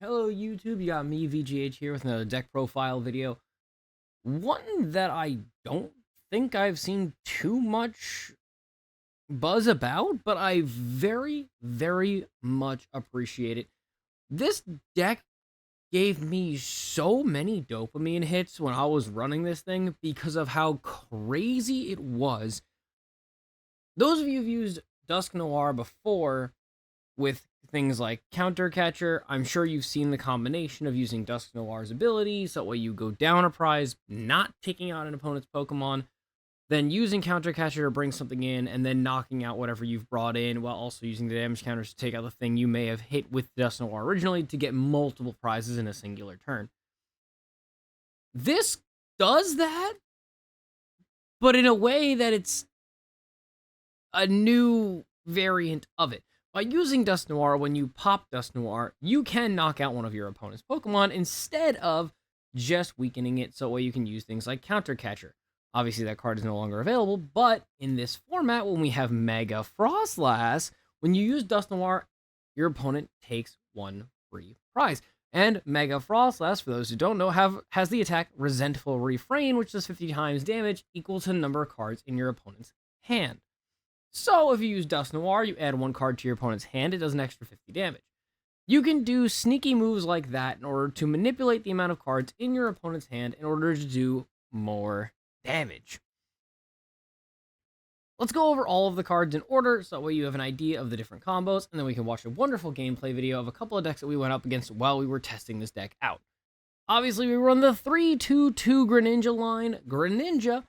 Hello YouTube, you got me, VGH, here with another deck profile video. One that I don't think I've seen too much buzz about, but I very much appreciate it. This deck gave me so many dopamine hits when I was running this thing because of how crazy it was. Those of you who've used Dusknoir before with things like Counter Catcher, I'm sure you've seen the combination of using Dusknoir's ability, so that way you go down a prize, not taking out an opponent's Pokemon, then using Counter Catcher to bring something in, and then knocking out whatever you've brought in, while also using the damage counters to take out the thing you may have hit with Dusknoir originally to get multiple prizes in a singular turn. This does that, but in a way that it's a new variant of it. By using Dusknoir, when you pop Dusknoir, you can knock out one of your opponent's Pokemon instead of just weakening it, so that way you can use things like Counter Catcher. Obviously, that card is no longer available, but in this format, when we have Mega Froslass, when you use Dusknoir, your opponent takes one free prize. And Mega Froslass, for those who don't know, has the attack Resentful Refrain, which does 50 times damage, equal to the number of cards in your opponent's hand. So if you use Dusknoir, you add one card to your opponent's hand, it does an extra 50 damage. You can do sneaky moves like that in order to manipulate the amount of cards in your opponent's hand in order to do more damage. Let's go over all of the cards in order, so that way you have an idea of the different combos, and then we can watch a wonderful gameplay video of a couple of decks that we went up against while we were testing this deck out. Obviously, we run the 3-2-2 Greninja line. Greninja,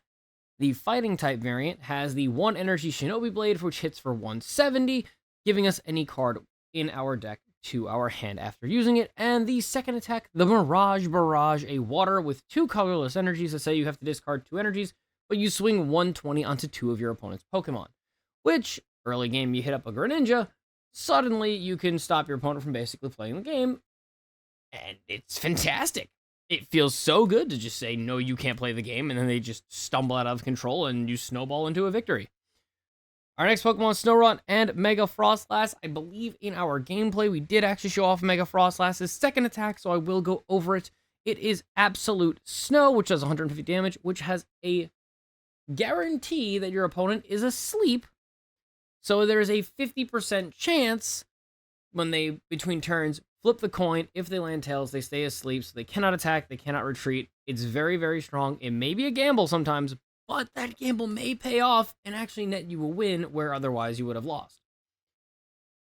the fighting type variant, has the 1 energy Shinobi Blade, which hits for 170, giving us any card in our deck to our hand after using it. And the second attack, the Mirage Barrage, a water with 2 colorless energies that say you have to discard 2 energies, but you swing 120 onto 2 of your opponent's Pokemon. Which, early game you hit up a Greninja, suddenly you can stop your opponent from basically playing the game, and it's fantastic. It feels so good to just say, no, you can't play the game, and then they just stumble out of control, and you snowball into a victory. Our next Pokemon is Snorunt and Mega Froslass. I believe in our gameplay, we did actually show off Mega Froslass's second attack, so I will go over it. It is Absolute Snow, which does 150 damage, which has a guarantee that your opponent is asleep. So there is a 50% chance when they, between turns, flip the coin. If they land tails, they stay asleep, so they cannot attack, they cannot retreat. It's very strong. It may be a gamble sometimes, but that gamble may pay off and actually net you a win where otherwise you would have lost.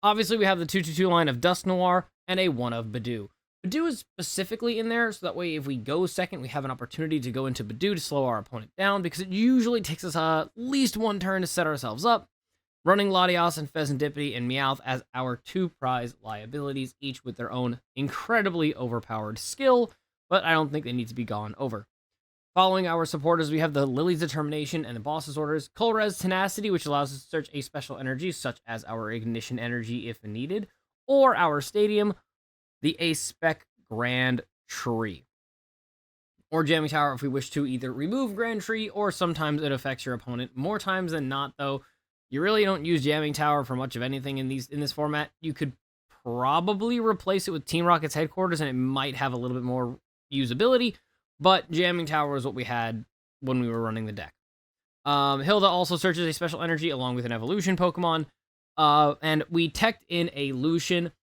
Obviously, we have the 2-2-2 line of Dusknoir and a 1 of Budew. Budew is specifically in there, so that way if we go second, we have an opportunity to go into Budew to slow our opponent down, because it usually takes us at least 1 turn to set ourselves up. Running Latias and Fezandipiti and Meowth as our 2 prize liabilities, each with their own incredibly overpowered skill, but I don't think they need to be gone over. Following our supporters, we have the Lillie's Determination and the Boss's Orders, Colress's Tenacity, which allows us to search a special energy, such as our Ignition Energy if needed, or our Stadium, the A-Spec Grand Tree. Or Jamming Tower if we wish to either remove Grand Tree, or sometimes it affects your opponent. More times than not, though, you really don't use Jamming Tower for much of anything in this format. You could probably replace it with Team Rocket's headquarters, and it might have a little bit more usability, but Jamming Tower is what we had when we were running the deck. Hilda also searches a special energy along with an evolution Pokemon, and we teched in a Lucian.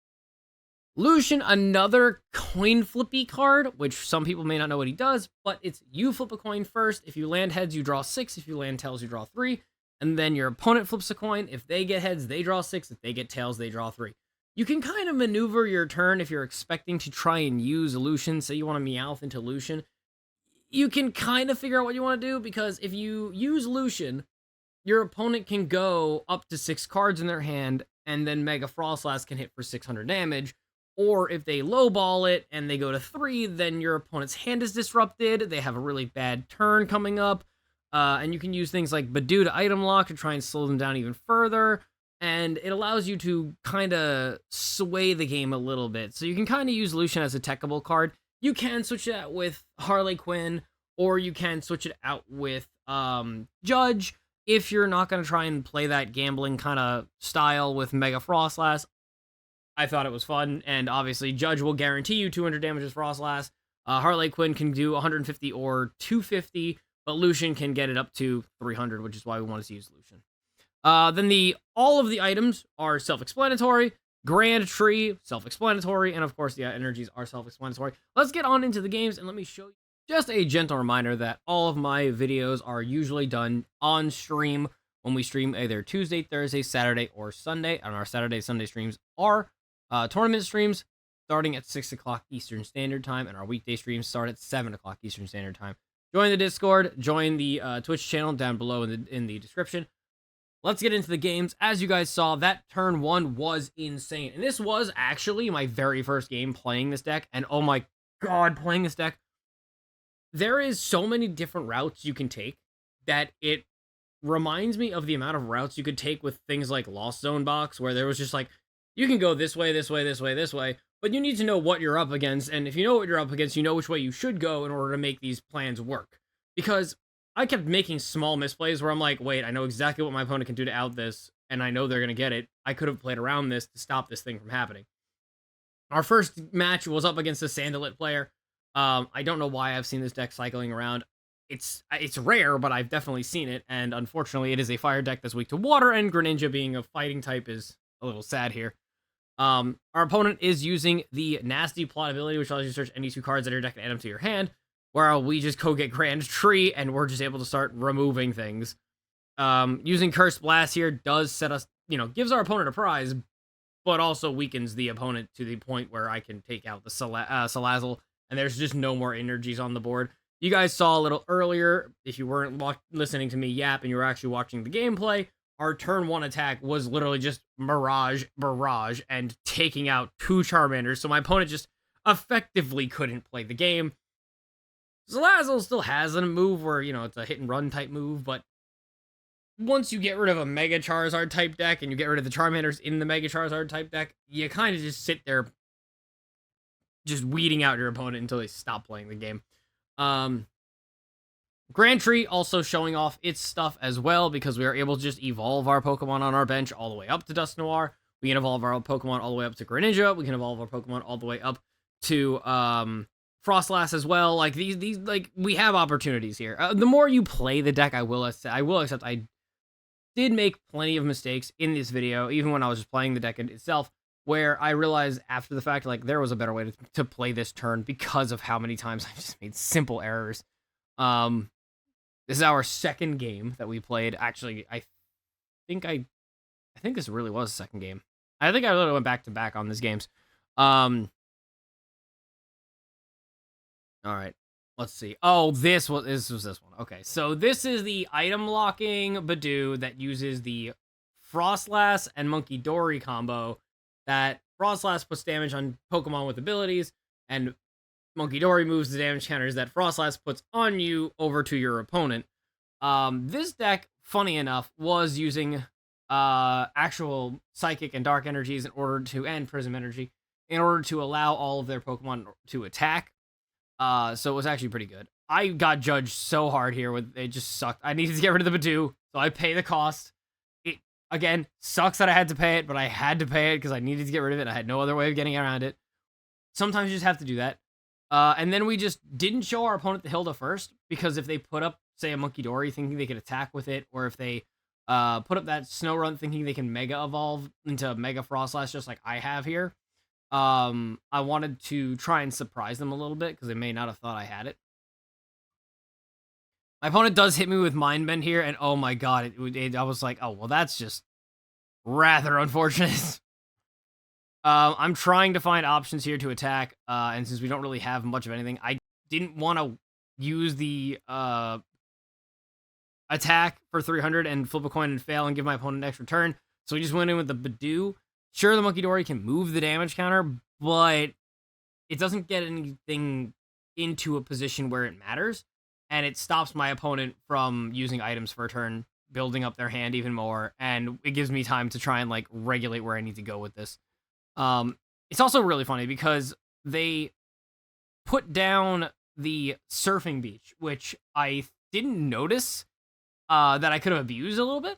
Lucian, another coin flippy card, which some people may not know what he does, but it's you flip a coin first. If you land heads, you draw 6. If you land tails, you draw 3. And then your opponent flips a coin. If they get heads, they draw 6. If they get tails, they draw 3. You can kind of maneuver your turn if you're expecting to try and use Lucian. Say you want to Meowth into Lucian. You can kind of figure out what you want to do, because if you use Lucian, your opponent can go up to 6 cards in their hand, and then Mega Froslass can hit for 600 damage. Or if they lowball it and they go to 3, then your opponent's hand is disrupted. They have a really bad turn coming up. And you can use things like Budew to item lock to try and slow them down even further. And it allows you to kind of sway the game a little bit. So you can kind of use Lucian as a techable card. You can switch it out with Harley Quinn, or you can switch it out with Judge if you're not going to try and play that gambling kind of style with Mega Froslass. I thought it was fun, and obviously Judge will guarantee you 200 damage with Froslass. Heartlake Quinn can do 150 or 250, but Lucian can get it up to 300, which is why we wanted to use Lucian. Then all of the items are self-explanatory. Grand Tree, self-explanatory, and of course the energies are self-explanatory. Let's get on into the games, and let me show you just a gentle reminder that all of my videos are usually done on stream when we stream either Tuesday, Thursday, Saturday, or Sunday. And our Saturday, Sunday streams are tournament streams starting at 6 o'clock Eastern Standard Time, and our weekday streams start at 7 o'clock Eastern Standard Time. Join the Discord, join the Twitch channel down below in the description. Let's get into the games. As you guys saw, that turn 1 was insane. And this was actually my very first game playing this deck. And oh my god, playing this deck. There is so many different routes you can take that it reminds me of the amount of routes you could take with things like Lost Zone Box, where there was just like, you can go this way, this way, this way, this way, but you need to know what you're up against. And if you know what you're up against, you know which way you should go in order to make these plans work. Because I kept making small misplays where I'm like, wait, I know exactly what my opponent can do to out this, and I know they're going to get it. I could have played around this to stop this thing from happening. Our first match was up against a Sandalit player. I don't know why I've seen this deck cycling around. It's rare, but I've definitely seen it, and unfortunately it is a fire deck that's weak to water, and Greninja being a fighting type is a little sad here. Our opponent is using the Nasty Plot ability, which allows you to search any 2 cards that are your deck and add them to your hand, where we just go get Grand Tree, and we're just able to start removing things. Using Cursed Blast here does set us, gives our opponent a prize, but also weakens the opponent to the point where I can take out the Salazzle, and there's just no more energies on the board. You guys saw a little earlier, if you weren't listening to me yap and you were actually watching the gameplay, our turn 1 attack was literally just Barrage, and taking out 2 Charmanders, so my opponent just effectively couldn't play the game. Salazzle still has a move where, it's a hit-and-run type move, but once you get rid of a Mega Charizard type deck and you get rid of the Charmanders in the Mega Charizard type deck, you kind of just sit there just weeding out your opponent until they stop playing the game. Grand Tree also showing off its stuff as well, because we are able to just evolve our Pokemon on our bench all the way up to Dusknoir. We can evolve our Pokemon all the way up to Greninja. We can evolve our Pokemon all the way up to Froslass as well. Like these we have opportunities here. The more you play the deck, I will accept I did make plenty of mistakes in this video, even when I was just playing the deck itself, where I realized after the fact, like, there was a better way to play this turn because of how many times I just made simple errors. This is our second game that we played. Actually, I think this really was the second game. I think I literally went back to back on these games. All right, let's see. Oh, this was this one. Okay, so this is the item locking Budew that uses the Froslass and Munkidori combo. That Froslass puts damage on Pokemon with abilities, and Munkidori moves the damage counters that Froslass puts on you over to your opponent. This deck, funny enough, was using actual Psychic and Dark energies and Prism energy in order to allow all of their Pokemon to attack. So it was actually pretty good. I got judged so hard here with it just sucked. I needed to get rid of the Budew, so I pay the cost. It again sucks that I had to pay it, but I had to pay it because I needed to get rid of it. I had no other way of getting around it. Sometimes you just have to do that. And then we just didn't show our opponent the Hilda first, because if they put up, say, a Munkidori thinking they could attack with it, or if they put up that Snorunt thinking they can Mega Evolve into Mega Froslass just like I have here, I wanted to try and surprise them a little bit, because they may not have thought I had it. My opponent does hit me with Mind Bend here, and oh my god, I was like, oh, well, that's just rather unfortunate. I'm trying to find options here to attack, and since we don't really have much of anything, I didn't want to use the attack for 300 and flip a coin and fail and give my opponent an extra turn, so we just went in with the Budew. Sure, the Munkidori can move the damage counter, but it doesn't get anything into a position where it matters, and it stops my opponent from using items for a turn, building up their hand even more, and it gives me time to try and, like, regulate where I need to go with this. It's also really funny because they put down the Surfing Beach, which I didn't notice that I could have abused a little bit.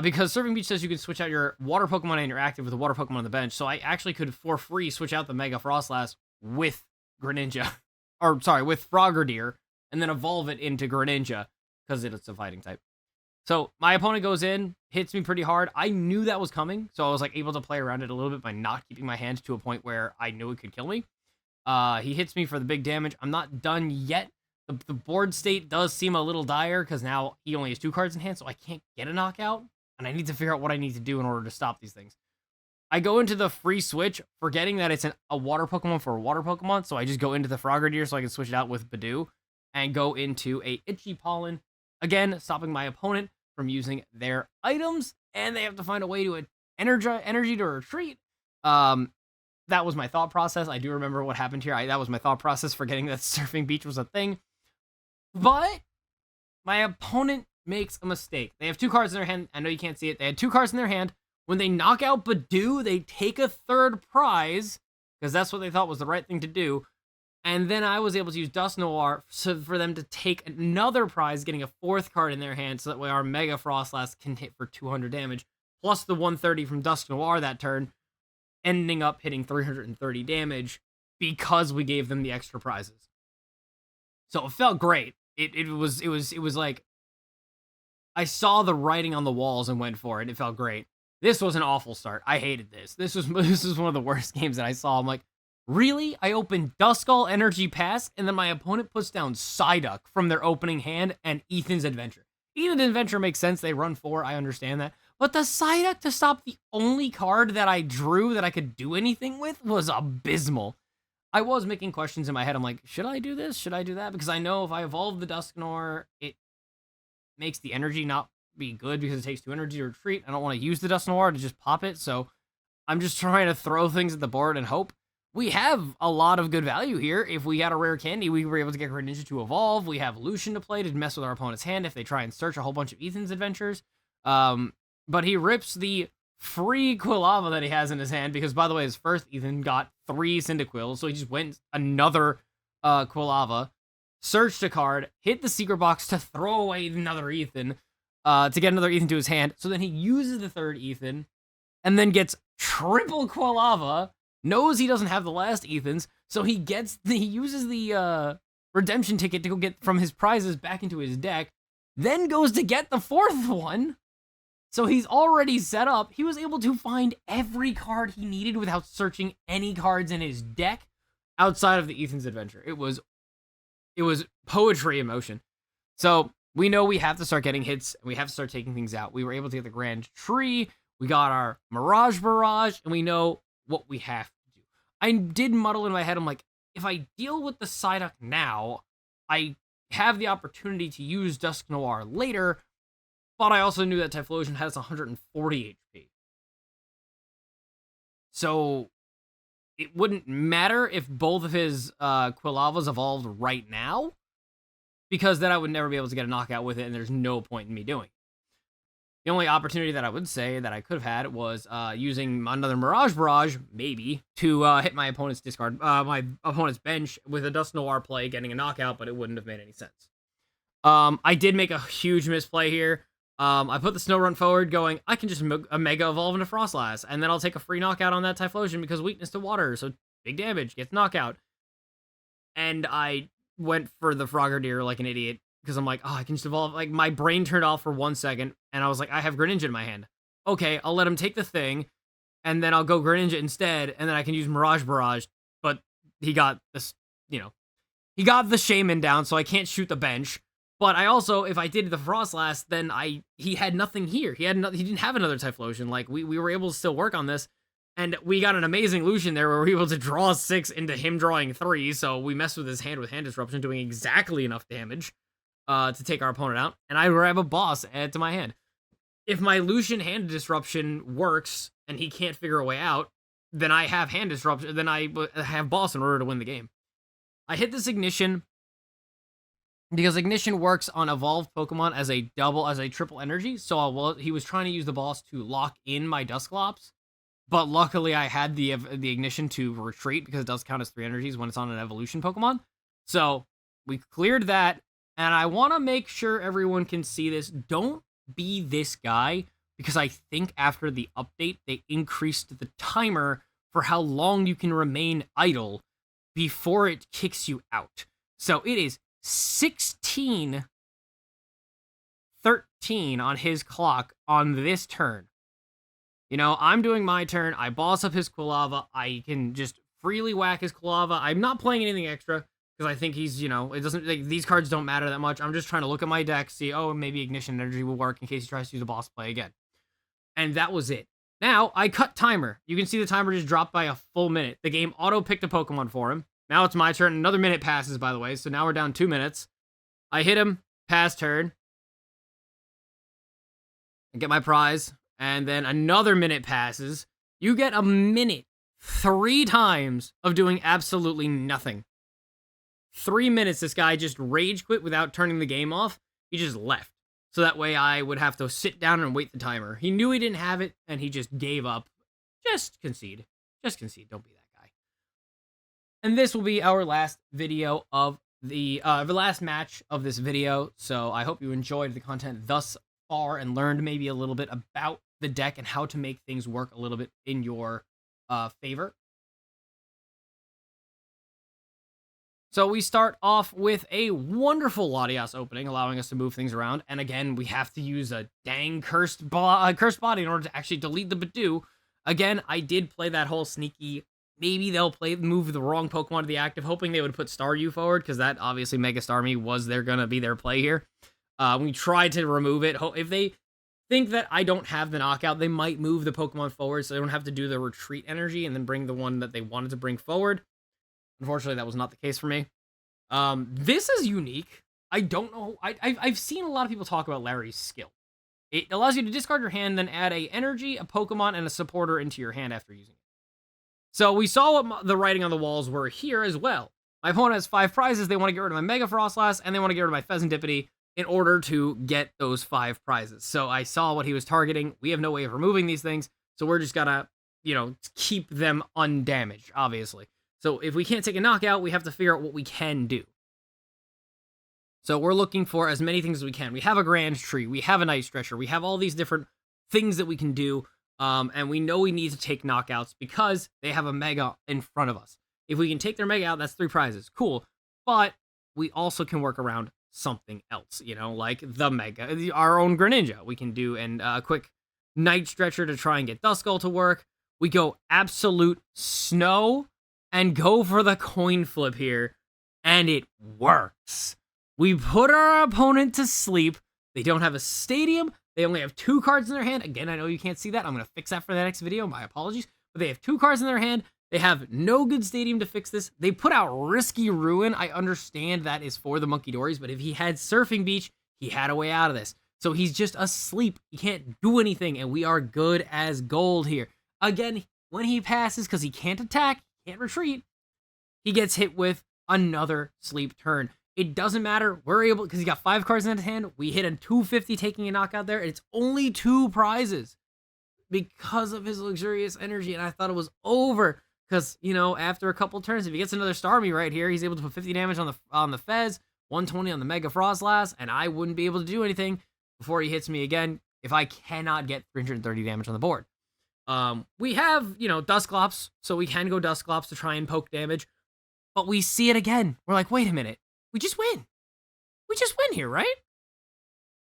Because Surfing Beach says you can switch out your water Pokemon and your active with a water Pokemon on the bench. So I actually could, for free, switch out the Mega Froslass with Greninja. Or, sorry, with Frogadier, and then evolve it into Greninja, because it's a fighting type. So my opponent goes in, hits me pretty hard. I knew that was coming, so I was like able to play around it a little bit by not keeping my hand to a point where I knew it could kill me. He hits me for the big damage. I'm not done yet. The board state does seem a little dire, because now he only has 2 cards in hand, so I can't get a knockout, and I need to figure out what I need to do in order to stop these things. I go into the free switch, forgetting that it's a water Pokemon for a water Pokemon, so I just go into the Frogadier so I can switch it out with Budew, and go into a Itchy Pollen, again, stopping my opponent from using their items, and they have to find a way to energy to retreat. That was my thought process. I do remember what happened here. That was my thought process, forgetting that Surfing Beach was a thing. But my opponent makes a mistake. They have 2 cards in their hand. I know you can't see it. They had 2 cards in their hand. When they knock out Budew, they take a 3rd prize, because that's what they thought was the right thing to do. And then I was able to use Dusknoir for them to take another prize, getting a 4th card in their hand, so that way our Mega Froslass can hit for 200 damage, plus the 130 from Dusknoir that turn, ending up hitting 330 damage because we gave them the extra prizes. So it felt great. It was like I saw the writing on the walls and went for it. It felt great. This was an awful start. I hated this. This was one of the worst games that I saw. I'm like, really? I opened Duskull Energy Pass, and then my opponent puts down Psyduck from their opening hand and Ethan's Adventure. Ethan's Adventure makes sense. They run 4. I understand that. But the Psyduck to stop the only card that I drew that I could do anything with was abysmal. I was making questions in my head. I'm like, should I do this? Should I do that? Because I know if I evolve the Dusknoir, it makes the energy not be good because it takes 2 energy to retreat. I don't want to use the Dusknoir to just pop it, so I'm just trying to throw things at the board and hope. We have a lot of good value here. If we got a Rare Candy, we were able to get Greninja to evolve. We have Lucian to play to mess with our opponent's hand if they try and search a whole bunch of Ethan's Adventures. But he rips the free Quilava that he has in his hand, because, by the way, his first Ethan got 3 Cyndaquils, so he just went another Quilava, searched a card, hit the secret box to throw away another Ethan, to get another Ethan to his hand. So then he uses the 3rd Ethan, and then gets triple Quilava, knows he doesn't have the last Ethans, so he uses the redemption ticket to go get from his prizes back into his deck, then goes to get the 4th one. So he's already set up. He was able to find every card he needed without searching any cards in his deck outside of the Ethan's Adventure. It was poetry in motion. So we know we have to start getting hits, and we have to start taking things out. We were able to get the Grand Tree. We got our Mirage Barrage, and we know what we have to do. I did muddle in my head. I'm like, if I deal with the Psyduck now, I have the opportunity to use Dusknoir later, but I also knew that Typhlosion has 140 HP. So it wouldn't matter if both of his Quilavas evolved right now, because then I would never be able to get a knockout with it, and there's no point in me doing it. The only opportunity that I would say that I could have had was using another Mirage Barrage, maybe, to hit my opponent's my opponent's bench with a Dusknoir play, getting a knockout, but it wouldn't have made any sense. I did make a huge misplay here. I put the Snorunt forward, going, I can just Mega Evolve into Froslass, and then I'll take a free knockout on that Typhlosion because weakness to water, so big damage, gets knockout. And I went for the Frogadier like an idiot, because I'm like, oh, I can just evolve. Like, my brain turned off for 1 second, and I was like, I have Greninja in my hand. Okay, I'll let him take the thing, and then I'll go Greninja instead, and then I can use Mirage Barrage, but he got this, he got the Shaman down, so I can't shoot the bench. But I also, if I did the Froslass, then he had nothing here. He didn't have another Typhlosion. Like, we were able to still work on this, and we got an amazing Lucian there where we were able to draw 6 into him drawing 3, so we messed with his hand with Hand Disruption, doing exactly enough damage to take our opponent out, and I grab a boss add to my hand. If my Lucian Hand Disruption works, and he can't figure a way out, then I have Hand Disruption, then I have boss in order to win the game. I hit this Ignition, because Ignition works on evolved Pokemon as a triple energy, so he was trying to use the boss to lock in my Dusclops, but luckily I had the Ignition to retreat, because it does count as 3 energies when it's on an evolution Pokemon. So we cleared that, and I want to make sure everyone can see this. Don't be this guy because I think after the update, they increased the timer for how long you can remain idle before it kicks you out. So it is 16:13 on his clock on this turn. You know, I'm doing my turn. I boss up his Quilava. I can just freely whack his Quilava. I'm not playing anything extra because I think he's, you know, it doesn't, like, these cards don't matter that much. I'm just trying to look at my deck, see, oh, maybe Ignition Energy will work in case he tries to use a boss play again. And that was it. Now, I cut timer. You can see the timer just dropped by a full minute. The game auto-picked a Pokemon for him. Now it's my turn. Another minute passes, by the way, so now we're down 2 minutes. I hit him, pass turn. I get my prize, and then another minute passes. You get a minute 3 times of doing absolutely nothing. 3 minutes, this guy just rage quit without turning the game off. He just left. So that way I would have to sit down and wait the timer. He knew he didn't have it, and he just gave up. Just concede. Just concede. Don't be that guy. And this will be our last video of the last match of this video. So I hope you enjoyed the content thus far and learned maybe a little bit about the deck and how to make things work a little bit in your favor. So we start off with a wonderful Latias opening, allowing us to move things around. And again, we have to use a dang cursed body in order to actually delete the Budew. Again, I did play that whole sneaky, maybe they'll move the wrong Pokemon to the active, hoping they would put Staryu forward, because that obviously Mega Starmie was going to be their play here. We tried to remove it. If they think that I don't have the knockout, they might move the Pokemon forward so they don't have to do the retreat energy and then bring the one that they wanted to bring forward. Unfortunately, that was not the case for me. This is unique. I don't know. I've seen a lot of people talk about Larry's skill. It allows you to discard your hand, then add a energy, a Pokemon, and a supporter into your hand after using it. So we saw what the writing on the walls were here as well. My opponent has 5 prizes. They want to get rid of my Mega Froslass, and they want to get rid of my Fezandipiti in order to get those 5 prizes. So I saw what he was targeting. We have no way of removing these things, so we're just gonna, you know, keep them undamaged, obviously. So if we can't take a knockout, we have to figure out what we can do. So we're looking for as many things as we can. We have a Grand Tree. We have a Night Stretcher. We have all these different things that we can do. And we know we need to take knockouts because they have a Mega in front of us. If we can take their Mega out, that's 3 prizes. Cool. But we also can work around something else, you know, like the Mega, our own Greninja. We can do a quick Night Stretcher to try and get Duskull to work. We go absolute snow and go for the coin flip here, and it works. We put our opponent to sleep. They don't have a stadium. They only have 2 cards in their hand. Again, I know you can't see that. I'm going to fix that for the next video. My apologies. But they have 2 cards in their hand. They have no good stadium to fix this. They put out Risky Ruin. I understand that is for the Monkey Dories, but if he had Surfing Beach, he had a way out of this. So he's just asleep. He can't do anything, and we are good as gold here. Again, when he passes, because he can't attack, can't retreat, he gets hit with another sleep turn. It doesn't matter. We're able, because he got 5 cards in his hand. We hit a 250 taking a knockout there. And it's only 2 prizes because of his luxurious energy. And I thought it was over because, you know, after a couple turns, if he gets another Starmie right here, he's able to put 50 damage on the Fez, 120 on the Mega Froslass, and I wouldn't be able to do anything before he hits me again if I cannot get 330 damage on the board. We have, you know, Dusclops, so we can go Dusclops to try and poke damage, but we see it again. We're like, wait a minute, we just win. We just win here, right?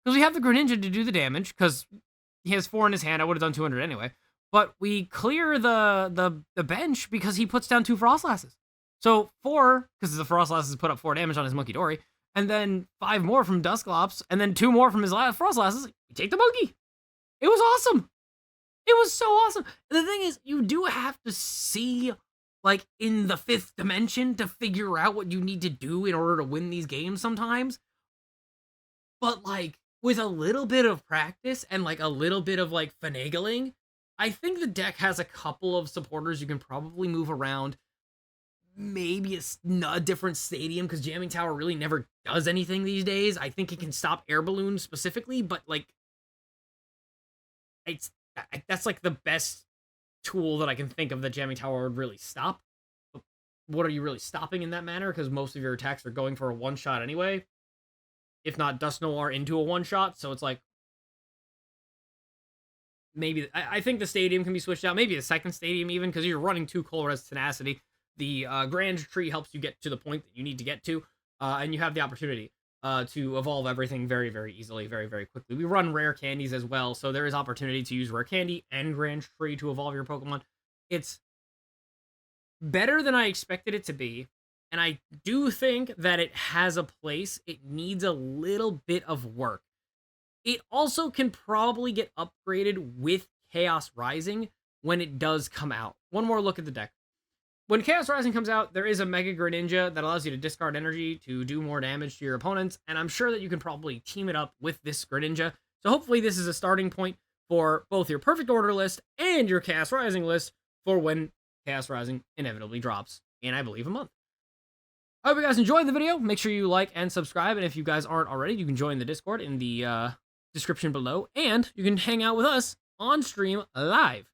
Because we have the Greninja to do the damage, because he has 4 in his hand. I would have done 200 anyway. But we clear the bench because he puts down 2 Frostlasses. So 4, because the Frostlasses put up 4 damage on his Monkey Dory, and then 5 more from Dusclops, and then 2 more from his Frostlasses. You take the monkey. It was awesome. It was so awesome. The thing is, you do have to see, like, in the 5th dimension to figure out what you need to do in order to win these games sometimes. But, like, with a little bit of practice and, like, a little bit of, like, finagling, I think the deck has a couple of supporters you can probably move around. Maybe a different stadium, because Jamming Tower really never does anything these days. I think it can stop air balloons specifically, but, like, that's like the best tool that I can think of that Jamming Tower would really stop. But what are you really stopping in that manner? Because most of your attacks are going for a 1-shot anyway. If not Dusknoir into a 1-shot. So it's like, maybe I think the stadium can be switched out, maybe the second stadium even, because you're running 2 Colress Tenacity. The Grand Tree helps you get to the point that you need to get to, and you have the opportunity to evolve everything very, very easily, very, very quickly. We run rare candies as well, so there is opportunity to use Rare Candy and Grand Tree to evolve your Pokemon. It's better than I expected it to be, and I do think that it has a place. It needs a little bit of work. It also can probably get upgraded with Chaos Rising when it does come out. One more look at the deck. When Chaos Rising comes out, there is a Mega Greninja that allows you to discard energy to do more damage to your opponents, and I'm sure that you can probably team it up with this Greninja. So hopefully this is a starting point for both your Perfect Order list and your Chaos Rising list for when Chaos Rising inevitably drops in, I believe, a month. I hope you guys enjoyed the video. Make sure you like and subscribe, and if you guys aren't already, you can join the Discord in the description below, and you can hang out with us on stream live.